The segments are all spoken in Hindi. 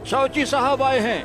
साउची साहब आए हैं।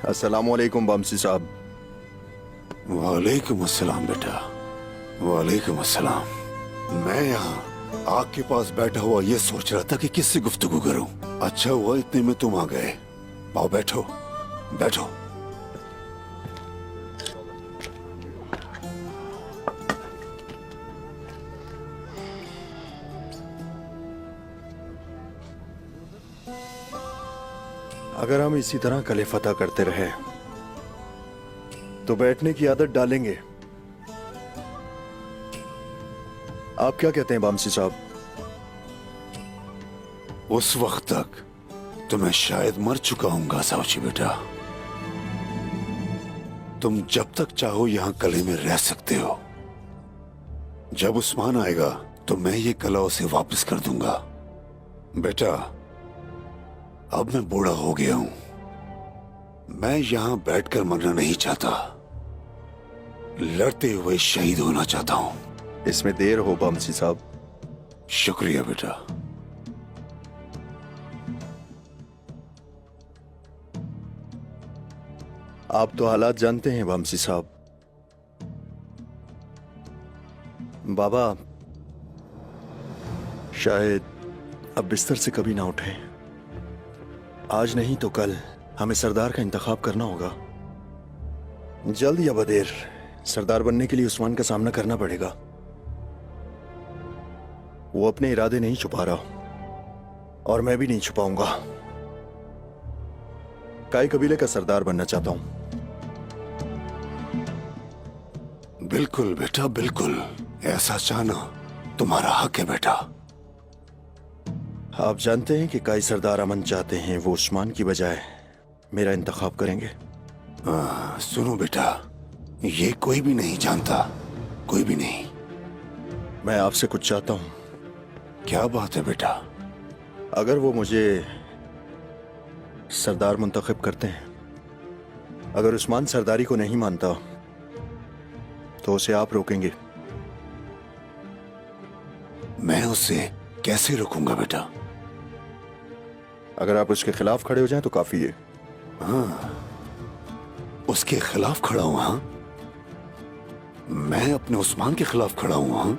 अस्सलाम वालेकुम बमसी साहब। वालेकुम अस्सलाम बेटा, वालेकुम अस्सलाम। मैं यहाँ आग के पास बैठा हुआ ये सोच रहा था कि किससे गुफ्तगू करूं। अच्छा हुआ इतने में तुम आ गए। आओ बैठो बैठो। अगर हम इसी तरह कले फतह करते रहे तो बैठने की आदत डालेंगे। आप क्या कहते हैं बामसी साहब? उस वक्त तक तो मैं शायद मर चुका हूंगा साउची बेटा। तुम जब तक चाहो यहाँ कले में रह सकते हो। जब उस्मान आएगा तो मैं ये कला उसे वापस कर दूंगा। बेटा अब मैं बूढ़ा हो गया हूं। मैं यहां बैठकर मरना नहीं चाहता, लड़ते हुए शहीद होना चाहता हूं। इसमें देर हो बामसी साहब। शुक्रिया बेटा। आप तो हालात जानते हैं बामसी साहब। बाबा शायद अब बिस्तर से कभी ना उठे। आज नहीं तो कल हमें सरदार का इंतखाब करना होगा। जल्द या बदेर सरदार बनने के लिए उस्मान का सामना करना पड़ेगा। वो अपने इरादे नहीं छुपा रहा और मैं भी नहीं छुपाऊंगा। काई कबीले का सरदार बनना चाहता हूं। बिल्कुल बेटा बिल्कुल, ऐसा चाहना तुम्हारा हक है बेटा। आप जानते हैं कि काई सरदार अमन चाहते हैं, वो उस्मान की बजाय मेरा इंतखाब करेंगे। सुनो बेटा, ये कोई भी नहीं जानता, कोई भी नहीं। मैं आपसे कुछ चाहता हूं। क्या बात है बेटा? अगर वो मुझे सरदार मुंतखब करते हैं, अगर उस्मान सरदारी को नहीं मानता तो उसे आप रोकेंगे। मैं उसे कैसे रोकूंगा बेटा? अगर आप उसके खिलाफ खड़े हो जाएं तो काफी है। हाँ, उसके खिलाफ खड़ा हूं। हाँ, मैं अपने उस्मान के खिलाफ खड़ा हूं। हाँ,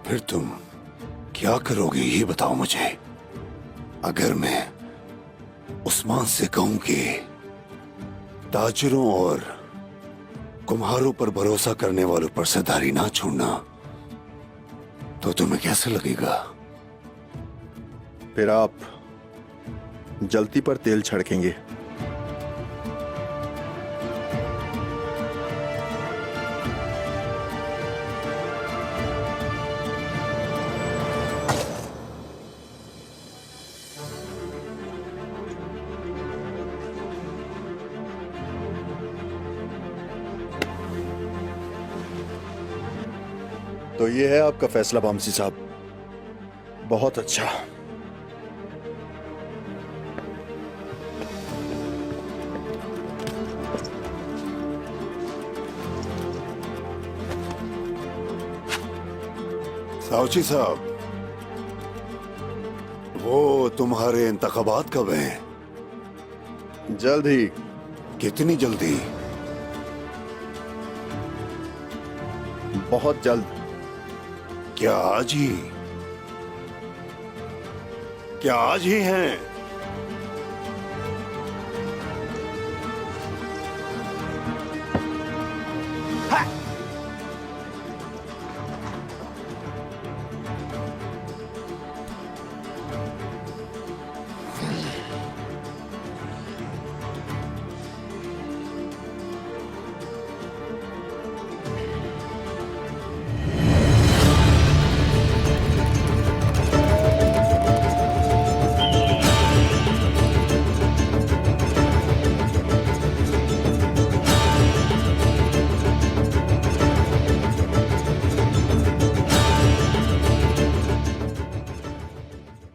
फिर तुम क्या करोगे ये बताओ मुझे। अगर मैं उस्मान से कहूं कि ताजिरों और कुम्हारों पर भरोसा करने वालों पर सरदारी ना छोड़ना, तो तुम्हें कैसे लगेगा? फिर आप जलती पर तेल छिड़केंगे। तो ये है आपका फैसला बामसी साहब। बहुत अच्छा। साउची साहब, वो तुम्हारे इंतखाबात कब हैं? जल्द ही। कितनी जल्दी? बहुत जल्द। क्या आज ही? क्या आज ही हैं? Ha!